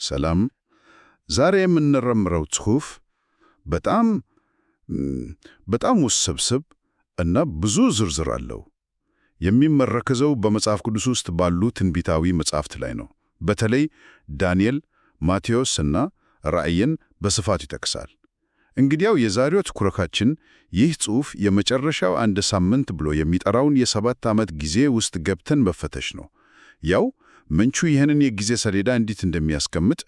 ሰላም። ዛሬ የምንረምረው ጽሑፍ በጣም በጣም ውስብስብ እና ብዙ ዝርዝር አለው። የሚመረከዘው በመጽሐፍ ቅዱስ ውስጥ ባሉ ትንቢታዊ መጻሕፍት ላይ ነው። በተለይ ዳንኤል፣ ማቴዎስ እና ራእይን በስፋት ይጠቅሳል። እንግዲያው የዛሬው ትኩረታችን ይህ ጽሑፍ የመጨረሻው አንድ ሳምንት ብሎ የሚጠራውን የ7 ዓመት ጊዜ ውስጥ ገብተን መፈተሽ ነው። ያው ምንጩ ይህንን የጊዜ ሰሌዳ እንዴት እንደሚያስቀምጥ፣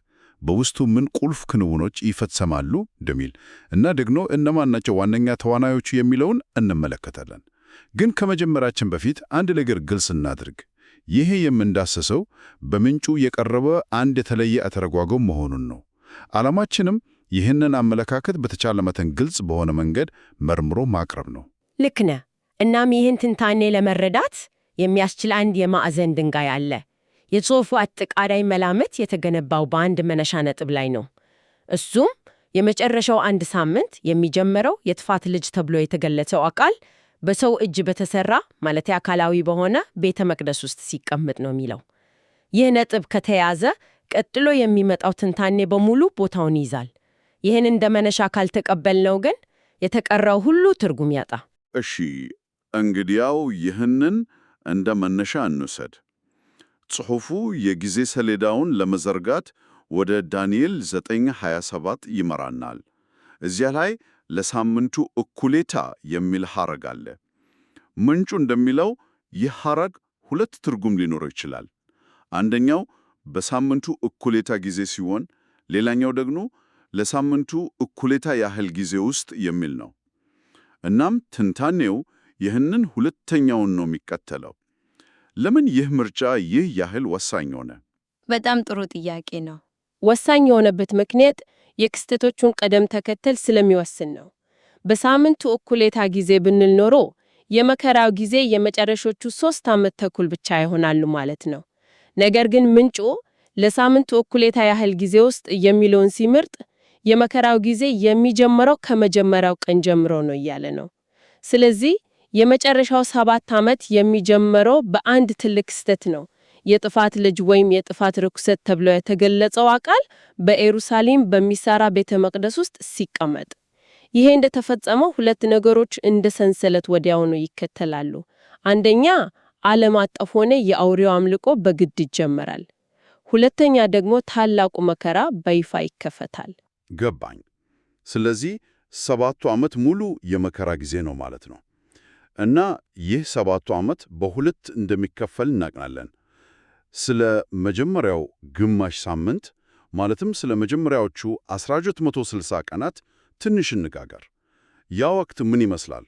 በውስጡ ምን ቁልፍ ክንውኖች ይፈጸማሉ እንደሚል እና ደግሞ እነማን ናቸው ዋነኛ ተዋናዮቹ የሚለውን እንመለከታለን። ግን ከመጀመራችን በፊት አንድ ነገር ግልጽ እናድርግ። ይሄ የምንዳሰሰው በምንጩ የቀረበ አንድ የተለየ አተረጓጎም መሆኑን ነው። ዓላማችንም ይህንን አመለካከት በተቻለ መጠን ግልጽ በሆነ መንገድ መርምሮ ማቅረብ ነው። ልክ ነህ። እናም ይህን ትንታኔ ለመረዳት የሚያስችል አንድ የማዕዘን ድንጋይ አለ። የጽሑፉ አጠቃላይ መላምት የተገነባው በአንድ መነሻ ነጥብ ላይ ነው። እሱም የመጨረሻው አንድ ሳምንት የሚጀምረው የጥፋት ልጅ ተብሎ የተገለጸው አካል በሰው እጅ በተሰራ ማለት አካላዊ በሆነ ቤተ መቅደስ ውስጥ ሲቀመጥ ነው የሚለው። ይህ ነጥብ ከተያዘ ቀጥሎ የሚመጣው ትንታኔ በሙሉ ቦታውን ይዛል። ይህን እንደ መነሻ ካልተቀበልነው ግን የተቀረው ሁሉ ትርጉም ያጣ። እሺ፣ እንግዲያው ይህንን እንደ መነሻ እንውሰድ። ጽሑፉ የጊዜ ሰሌዳውን ለመዘርጋት ወደ ዳንኤል 9:27 ይመራናል። እዚያ ላይ ለሳምንቱ እኩሌታ የሚል ሐረግ አለ። ምንጩ እንደሚለው ይህ ሐረግ ሁለት ትርጉም ሊኖረው ይችላል። አንደኛው በሳምንቱ እኩሌታ ጊዜ ሲሆን፣ ሌላኛው ደግሞ ለሳምንቱ እኩሌታ ያህል ጊዜ ውስጥ የሚል ነው። እናም ትንታኔው ይህንን ሁለተኛውን ነው የሚከተለው። ለምን ይህ ምርጫ ይህ ያህል ወሳኝ ሆነ? በጣም ጥሩ ጥያቄ ነው። ወሳኝ የሆነበት ምክንያት የክስተቶቹን ቅደም ተከተል ስለሚወስን ነው። በሳምንቱ እኩሌታ ጊዜ ብንል ኖሮ የመከራው ጊዜ የመጨረሾቹ 3 ዓመት ተኩል ብቻ ይሆናሉ ማለት ነው። ነገር ግን ምንጩ ለሳምንቱ እኩሌታ ያህል ጊዜ ውስጥ የሚለውን ሲመርጥ የመከራው ጊዜ የሚጀምረው ከመጀመሪያው ቀን ጀምሮ ነው እያለ ነው። ስለዚህ የመጨረሻው 7 ዓመት የሚጀምረው በአንድ ትልቅ ክስተት ነው። የጥፋት ልጅ ወይም የጥፋት ርኩሰት ተብሎ የተገለጸው አካል በኢየሩሳሌም በሚሰራ ቤተ መቅደስ ውስጥ ሲቀመጥ፣ ይሄ እንደተፈጸመው ሁለት ነገሮች እንደ ሰንሰለት ወዲያውኑ ይከተላሉ። አንደኛ፣ ዓለም አቀፍ ሆነ የአውሬው አምልኮ በግድ ይጀመራል። ሁለተኛ ደግሞ ታላቁ መከራ በይፋ ይከፈታል። ገባኝ። ስለዚህ 7ቱ ዓመት ሙሉ የመከራ ጊዜ ነው ማለት ነው። እና ይህ 7ቱ ዓመት በሁለት እንደሚከፈል እናውቃለን። ስለ መጀመሪያው ግማሽ ሳምንት ማለትም ስለ መጀመሪያዎቹ 1260 ቀናት ትንሽ እንነጋገር። ያ ወቅት ምን ይመስላል?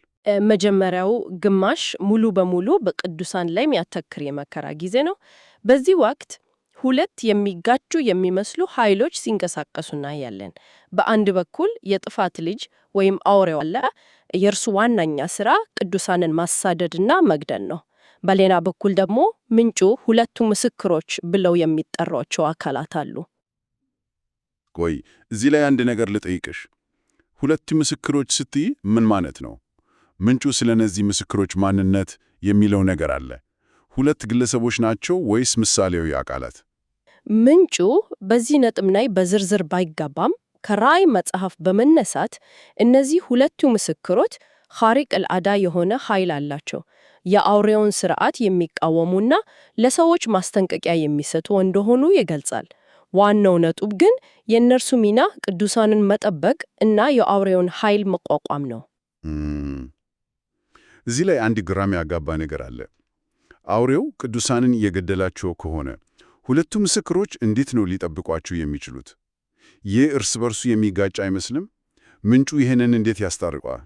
መጀመሪያው ግማሽ ሙሉ በሙሉ በቅዱሳን ላይ የሚያተክር የመከራ ጊዜ ነው። በዚህ ወቅት ሁለት የሚጋጩ የሚመስሉ ኃይሎች ሲንቀሳቀሱ እናያለን። በአንድ በኩል የጥፋት ልጅ ወይም አውሬው አለ። የእርሱ ዋነኛ ሥራ ቅዱሳንን ማሳደድና መግደል ነው። በሌላ በኩል ደግሞ ምንጩ ሁለቱ ምስክሮች ብለው የሚጠሯቸው አካላት አሉ። ቆይ እዚህ ላይ አንድ ነገር ልጠይቅሽ። ሁለት ምስክሮች ስትይ ምን ማለት ነው? ምንጩ ስለ እነዚህ ምስክሮች ማንነት የሚለው ነገር አለ። ሁለት ግለሰቦች ናቸው ወይስ ምሳሌያዊ አካላት? ምንጩ በዚህ ነጥብ ላይ በዝርዝር ባይገባም ከራእይ መጽሐፍ በመነሳት እነዚህ ሁለቱ ምስክሮች ኻሪቅ አልዓዳ የሆነ ኃይል አላቸው። የአውሬውን ሥርዓት የሚቃወሙና ለሰዎች ማስጠንቀቂያ የሚሰጡ እንደሆኑ ይገልጻል። ዋናው ነጥብ ግን የእነርሱ ሚና ቅዱሳንን መጠበቅ እና የአውሬውን ኃይል መቋቋም ነው። እዚህ ላይ አንድ ግራም ያጋባ ነገር አለ። አውሬው ቅዱሳንን እየገደላቸው ከሆነ ሁለቱ ምስክሮች እንዴት ነው ሊጠብቋቸው የሚችሉት? ይህ እርስ በርሱ የሚጋጭ አይመስልም? ምንጩ ይህንን እንዴት ያስታርቀዋል?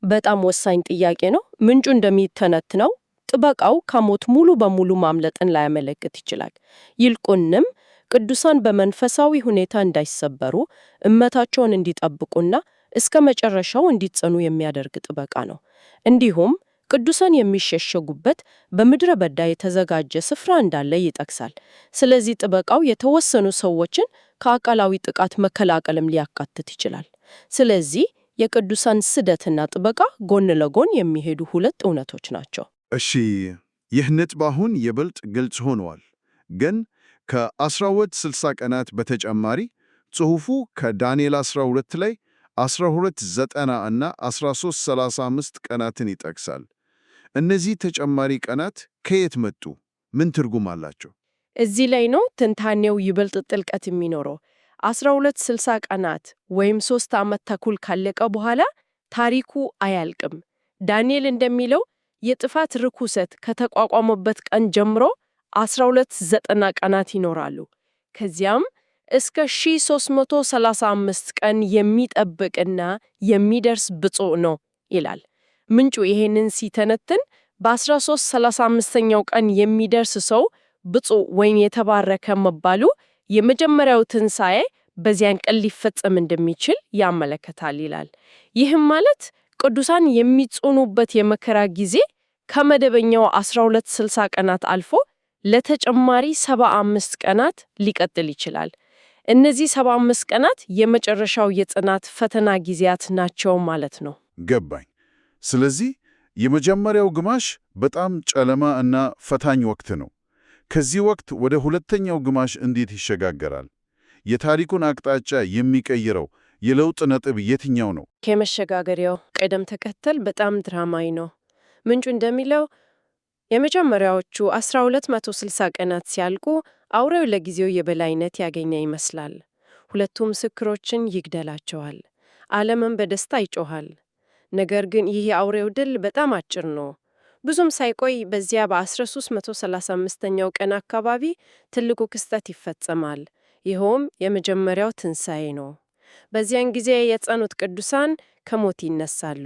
በጣም ወሳኝ ጥያቄ ነው። ምንጩ እንደሚተነትነው ጥበቃው ከሞት ሙሉ በሙሉ ማምለጥን ላያመለክት ይችላል። ይልቁንም ቅዱሳን በመንፈሳዊ ሁኔታ እንዳይሰበሩ እምነታቸውን እንዲጠብቁና እስከ መጨረሻው እንዲጸኑ የሚያደርግ ጥበቃ ነው። እንዲሁም ቅዱሳን የሚሸሸጉበት በምድረ በዳ የተዘጋጀ ስፍራ እንዳለ ይጠቅሳል። ስለዚህ ጥበቃው የተወሰኑ ሰዎችን ከአካላዊ ጥቃት መከላከልም ሊያካትት ይችላል። ስለዚህ የቅዱሳን ስደትና ጥበቃ ጎን ለጎን የሚሄዱ ሁለት እውነቶች ናቸው። እሺ፣ ይህ ነጥብ አሁን ይበልጥ ግልጽ ሆኗል። ግን ከ1260 ቀናት በተጨማሪ ጽሑፉ ከዳንኤል 12 ላይ 1290 እና 1335 ቀናትን ይጠቅሳል። እነዚህ ተጨማሪ ቀናት ከየት መጡ? ምን ትርጉም አላቸው? እዚህ ላይ ነው ትንታኔው ይበልጥ ጥልቀት የሚኖረው። 1260 ቀናት ወይም 3 ዓመት ተኩል ካለቀ በኋላ ታሪኩ አያልቅም። ዳንኤል እንደሚለው የጥፋት ርኩሰት ከተቋቋመበት ቀን ጀምሮ 1290 ቀናት ይኖራሉ። ከዚያም እስከ 1335 ቀን የሚጠብቅና የሚደርስ ብፁዕ ነው ይላል። ምንጩ ይሄንን ሲተነትን በ1335ኛው ቀን የሚደርስ ሰው ብፁዕ ወይም የተባረከ መባሉ የመጀመሪያው ትንሣኤ በዚያን ቀን ሊፈጸም እንደሚችል ያመለክታል ይላል። ይህም ማለት ቅዱሳን የሚጾኑበት የመከራ ጊዜ ከመደበኛው 1260 ቀናት አልፎ ለተጨማሪ 75 ቀናት ሊቀጥል ይችላል። እነዚህ 75 ቀናት የመጨረሻው የጽናት ፈተና ጊዜያት ናቸው ማለት ነው። ገባኝ። ስለዚህ የመጀመሪያው ግማሽ በጣም ጨለማ እና ፈታኝ ወቅት ነው። ከዚህ ወቅት ወደ ሁለተኛው ግማሽ እንዴት ይሸጋገራል? የታሪኩን አቅጣጫ የሚቀይረው የለውጥ ነጥብ የትኛው ነው? ከመሸጋገሪያው ቅደም ተከተል በጣም ድራማዊ ነው። ምንጩ እንደሚለው የመጀመሪያዎቹ 1260 ቀናት ሲያልቁ አውሬው ለጊዜው የበላይነት ያገኘ ይመስላል። ሁለቱ ምስክሮችን ይግደላቸዋል። ዓለምን በደስታ ይጮኻል። ነገር ግን ይህ የአውሬው ድል በጣም አጭር ነው። ብዙም ሳይቆይ በዚያ በ1335ኛው ቀን አካባቢ ትልቁ ክስተት ይፈጸማል። ይኸውም የመጀመሪያው ትንሣኤ ነው። በዚያን ጊዜ የጸኑት ቅዱሳን ከሞት ይነሳሉ።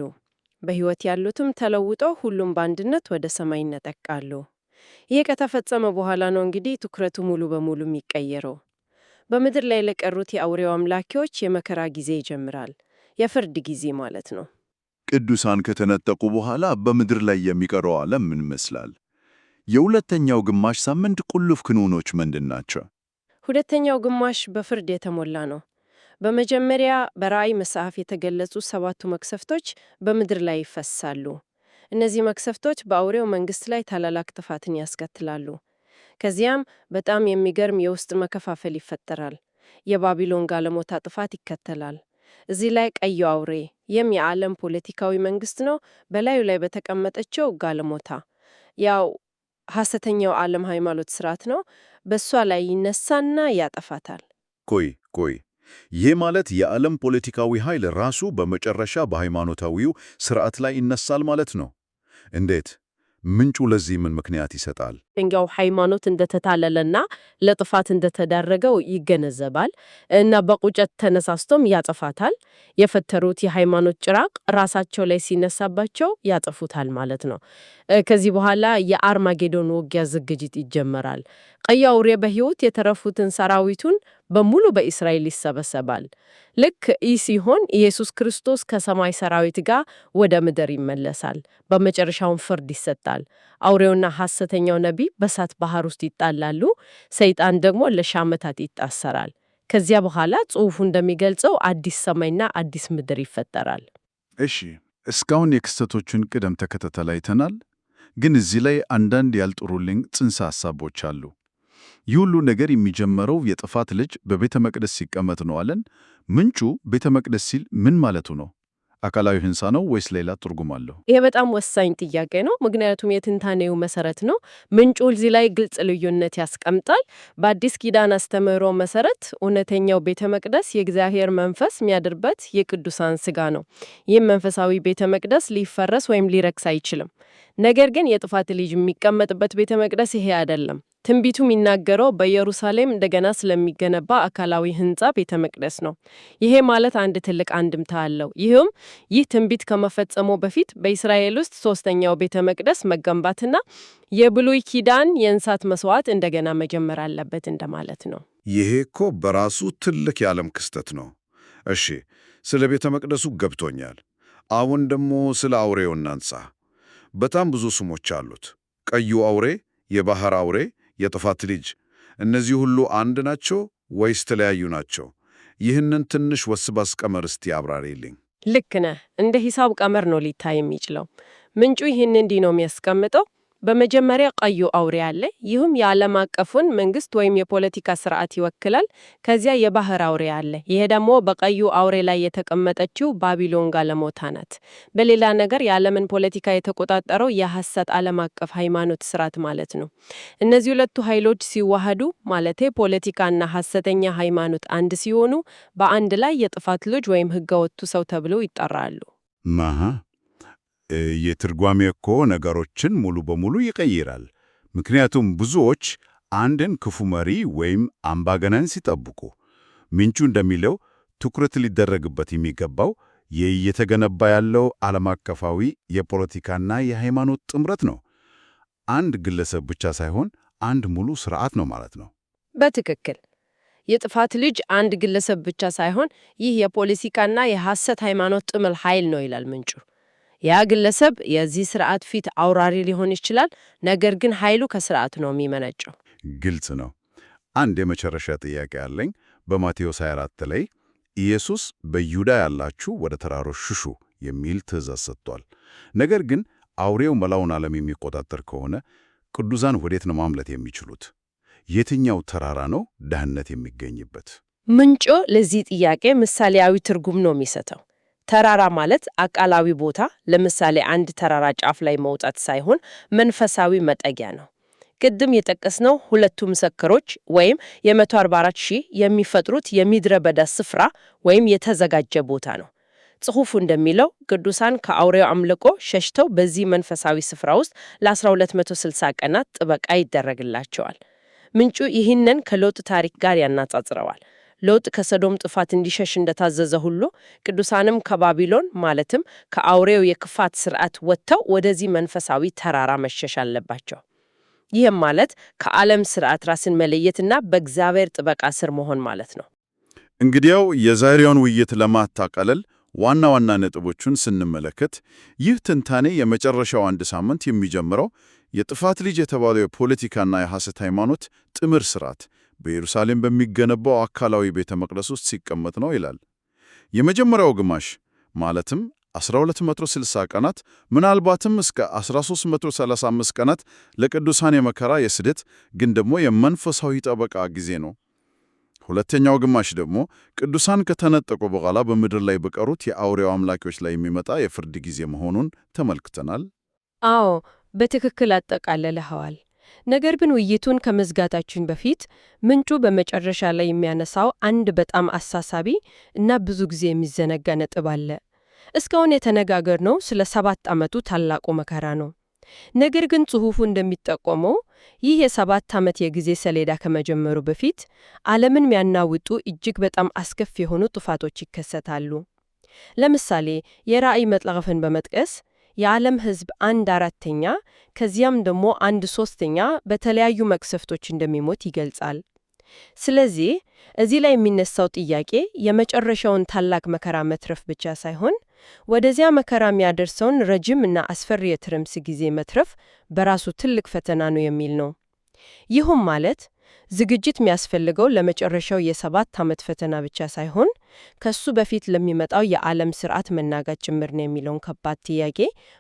በሕይወት ያሉትም ተለውጠው ሁሉም በአንድነት ወደ ሰማይ ይነጠቃሉ። ይህ ከተፈጸመ በኋላ ነው እንግዲህ ትኩረቱ ሙሉ በሙሉ የሚቀየረው። በምድር ላይ ለቀሩት የአውሬው አምላኪዎች የመከራ ጊዜ ይጀምራል። የፍርድ ጊዜ ማለት ነው። ቅዱሳን ከተነጠቁ በኋላ በምድር ላይ የሚቀረው ዓለም ምን ይመስላል? የሁለተኛው ግማሽ ሳምንት ቁልፍ ክንውኖች ምንድን ናቸው? ሁለተኛው ግማሽ በፍርድ የተሞላ ነው። በመጀመሪያ በራእይ መጽሐፍ የተገለጹ 7ቱ መቅሰፍቶች በምድር ላይ ይፈሳሉ። እነዚህ መቅሰፍቶች በአውሬው መንግሥት ላይ ታላላቅ ጥፋትን ያስከትላሉ። ከዚያም በጣም የሚገርም የውስጥ መከፋፈል ይፈጠራል። የባቢሎን ጋለሞታ ጥፋት ይከተላል። እዚህ ላይ ቀዩ አውሬ ይህም የዓለም ፖለቲካዊ መንግሥት ነው። በላዩ ላይ በተቀመጠችው ጋለሞታ ያው ሐሰተኛው ዓለም ሃይማኖት ስርዓት ነው። በእሷ ላይ ይነሳና ያጠፋታል። ቆይ ይህ ማለት የዓለም ፖለቲካዊ ኃይል ራሱ በመጨረሻ በሃይማኖታዊው ስርዓት ላይ ይነሳል ማለት ነው? እንዴት? ምንጩ ለዚህ ምን ምክንያት ይሰጣል? እንግዲያው ሃይማኖት እንደተታለለና ለጥፋት እንደተዳረገው ይገነዘባል እና በቁጨት ተነሳስቶም ያጠፋታል። የፈተሩት የሃይማኖት ጭራቅ ራሳቸው ላይ ሲነሳባቸው ያጠፉታል ማለት ነው። ከዚህ በኋላ የአርማጌዶን ውጊያ ዝግጅት ይጀመራል። ቀዩ አውሬ በሕይወት የተረፉትን ሰራዊቱን በሙሉ በእስራኤል ይሰበሰባል። ልክ ይህ ሲሆን ኢየሱስ ክርስቶስ ከሰማይ ሰራዊት ጋር ወደ ምድር ይመለሳል። በመጨረሻውን ፍርድ ይሰጣል። አውሬውና ሐሰተኛው ነቢይ በእሳት ባህር ውስጥ ይጣላሉ። ሰይጣን ደግሞ ለ1000 ዓመታት ይታሰራል። ከዚያ በኋላ ጽሑፉ እንደሚገልጸው አዲስ ሰማይና አዲስ ምድር ይፈጠራል። እሺ፣ እስካሁን የክስተቶቹን ቅደም ተከተል አይተናል። ግን እዚህ ላይ አንዳንድ ያልጥሩልኝ ጽንሰ ሐሳቦች አሉ። ይህ ሁሉ ነገር የሚጀመረው የጥፋት ልጅ በቤተ መቅደስ ሲቀመጥ ነው አለን። ምንጩ ቤተ መቅደስ ሲል ምን ማለቱ ነው? አካላዊ ሕንፃ ነው ወይስ ሌላ ትርጉም አለው? ይሄ በጣም ወሳኝ ጥያቄ ነው፣ ምክንያቱም የትንታኔው መሰረት ነው። ምንጩ እዚህ ላይ ግልጽ ልዩነት ያስቀምጣል። በአዲስ ኪዳን አስተምህሮ መሰረት እውነተኛው ቤተ መቅደስ የእግዚአብሔር መንፈስ የሚያድርበት የቅዱሳን ሥጋ ነው። ይህም መንፈሳዊ ቤተ መቅደስ ሊፈረስ ወይም ሊረክስ አይችልም። ነገር ግን የጥፋት ልጅ የሚቀመጥበት ቤተ መቅደስ ይሄ አይደለም። ትንቢቱ የሚናገረው በኢየሩሳሌም እንደገና ስለሚገነባ አካላዊ ሕንፃ ቤተ መቅደስ ነው። ይሄ ማለት አንድ ትልቅ አንድምታ አለው። ይህም ይህ ትንቢት ከመፈጸሙ በፊት በእስራኤል ውስጥ ሦስተኛው ቤተ መቅደስ መገንባትና የብሉይ ኪዳን የእንስሳት መስዋዕት እንደገና መጀመር አለበት እንደማለት ነው። ይሄ እኮ በራሱ ትልቅ የዓለም ክስተት ነው። እሺ፣ ስለ ቤተ መቅደሱ ገብቶኛል። አሁን ደግሞ ስለ አውሬው እናንሳ። በጣም ብዙ ስሞች አሉት። ቀዩ አውሬ፣ የባህር አውሬ፣ የጥፋት ልጅ። እነዚህ ሁሉ አንድ ናቸው ወይስ ተለያዩ ናቸው? ይህንን ትንሽ ወስባስ ቀመር እስቲ አብራሪልኝ። ልክ ነህ። እንደ ሂሳብ ቀመር ነው ሊታይ የሚችለው። ምንጩ ይህን እንዲህ ነው የሚያስቀምጠው። በመጀመሪያ ቀዩ አውሬ አለ። ይህም የዓለም አቀፉን መንግስት ወይም የፖለቲካ ስርዓት ይወክላል። ከዚያ የባህር አውሬ አለ። ይሄ ደግሞ በቀዩ አውሬ ላይ የተቀመጠችው ባቢሎን ጋለሞታ ናት። በሌላ ነገር የዓለምን ፖለቲካ የተቆጣጠረው የሐሰት ዓለም አቀፍ ሃይማኖት ስርዓት ማለት ነው። እነዚህ ሁለቱ ኃይሎች ሲዋሃዱ ማለቴ ፖለቲካና ሐሰተኛ ሃይማኖት አንድ ሲሆኑ በአንድ ላይ የጥፋት ልጅ ወይም ህገወጡ ሰው ተብለው ይጠራሉ። የትርጓሜ እኮ ነገሮችን ሙሉ በሙሉ ይቀይራል። ምክንያቱም ብዙዎች አንድን ክፉ መሪ ወይም አምባገነን ሲጠብቁ ምንጩ እንደሚለው ትኩረት ሊደረግበት የሚገባው እየተገነባ ያለው ዓለም አቀፋዊ የፖለቲካና የሃይማኖት ጥምረት ነው። አንድ ግለሰብ ብቻ ሳይሆን አንድ ሙሉ ስርዓት ነው ማለት ነው። በትክክል የጥፋት ልጅ አንድ ግለሰብ ብቻ ሳይሆን ይህ የፖለቲካና የሐሰት ሃይማኖት ጥምር ኃይል ነው ይላል ምንጩ። ያ ግለሰብ የዚህ ስርዓት ፊት አውራሪ ሊሆን ይችላል፣ ነገር ግን ኃይሉ ከስርዓቱ ነው የሚመነጨው። ግልጽ ነው። አንድ የመጨረሻ ጥያቄ አለኝ። በማቴዎስ 24 ላይ ኢየሱስ በይሁዳ ያላችሁ ወደ ተራሮች ሽሹ የሚል ትእዛዝ ሰጥቷል። ነገር ግን አውሬው መላውን ዓለም የሚቆጣጠር ከሆነ ቅዱሳን ወዴት ነው ማምለጥ የሚችሉት? የትኛው ተራራ ነው ደህንነት የሚገኝበት? ምንጮ ለዚህ ጥያቄ ምሳሌያዊ ትርጉም ነው የሚሰጠው። ተራራ ማለት አቃላዊ ቦታ፣ ለምሳሌ አንድ ተራራ ጫፍ ላይ መውጣት ሳይሆን መንፈሳዊ መጠጊያ ነው። ቅድም የጠቀስነው ሁለቱ ምስክሮች ወይም የ144,000 የሚፈጥሩት የምድረ በዳ ስፍራ ወይም የተዘጋጀ ቦታ ነው። ጽሑፉ እንደሚለው ቅዱሳን ከአውሬው አምልኮ ሸሽተው በዚህ መንፈሳዊ ስፍራ ውስጥ ለ1260 ቀናት ጥበቃ ይደረግላቸዋል። ምንጩ ይህንን ከሎጥ ታሪክ ጋር ያናጻጽረዋል። ሎጥ ከሰዶም ጥፋት እንዲሸሽ እንደታዘዘ ሁሉ ቅዱሳንም ከባቢሎን ማለትም ከአውሬው የክፋት ስርዓት ወጥተው ወደዚህ መንፈሳዊ ተራራ መሸሽ አለባቸው። ይህም ማለት ከዓለም ስርዓት ራስን መለየትና በእግዚአብሔር ጥበቃ ስር መሆን ማለት ነው። እንግዲያው የዛሬውን ውይይት ለማታቀለል ዋና ዋና ነጥቦቹን ስንመለከት ይህ ትንታኔ የመጨረሻው አንድ ሳምንት የሚጀምረው የጥፋት ልጅ የተባለው የፖለቲካና የሐሰት ሃይማኖት ጥምር ስርዓት በኢየሩሳሌም በሚገነባው አካላዊ ቤተ መቅደስ ውስጥ ሲቀመጥ ነው ይላል። የመጀመሪያው ግማሽ ማለትም 1260 ቀናት ምናልባትም እስከ 1335 ቀናት ለቅዱሳን የመከራ የስደት ግን ደግሞ የመንፈሳዊ ጠበቃ ጊዜ ነው። ሁለተኛው ግማሽ ደግሞ ቅዱሳን ከተነጠቁ በኋላ በምድር ላይ በቀሩት የአውሬው አምላኪዎች ላይ የሚመጣ የፍርድ ጊዜ መሆኑን ተመልክተናል። አዎ፣ በትክክል አጠቃለልኸዋል። ነገር ግን ውይይቱን ከመዝጋታችን በፊት ምንጩ በመጨረሻ ላይ የሚያነሳው አንድ በጣም አሳሳቢ እና ብዙ ጊዜ የሚዘነጋ ነጥብ አለ። እስካሁን የተነጋገርነው ስለ 7 ዓመቱ ታላቁ መከራ ነው። ነገር ግን ጽሑፉ እንደሚጠቆመው ይህ የ7 ዓመት የጊዜ ሰሌዳ ከመጀመሩ በፊት ዓለምን የሚያናውጡ እጅግ በጣም አስከፊ የሆኑ ጥፋቶች ይከሰታሉ። ለምሳሌ የራእይ መጽሐፍን በመጥቀስ የዓለም ሕዝብ 1/4 ከዚያም ደግሞ 1/3 በተለያዩ መቅሰፍቶች እንደሚሞት ይገልጻል። ስለዚህ እዚህ ላይ የሚነሳው ጥያቄ የመጨረሻውን ታላቅ መከራ መትረፍ ብቻ ሳይሆን ወደዚያ መከራ የሚያደርሰውን ረጅም እና አስፈሪ የትርምስ ጊዜ መትረፍ በራሱ ትልቅ ፈተና ነው የሚል ነው። ይህም ማለት ዝግጅት የሚያስፈልገው ለመጨረሻው የ7 ዓመት ፈተና ብቻ ሳይሆን ከሱ በፊት ለሚመጣው የዓለም ስርዓት መናጋት ጭምር ነው የሚለውን ከባድ ጥያቄ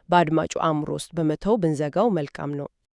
በአድማጩ አእምሮ ውስጥ በመተው ብንዘጋው መልካም ነው።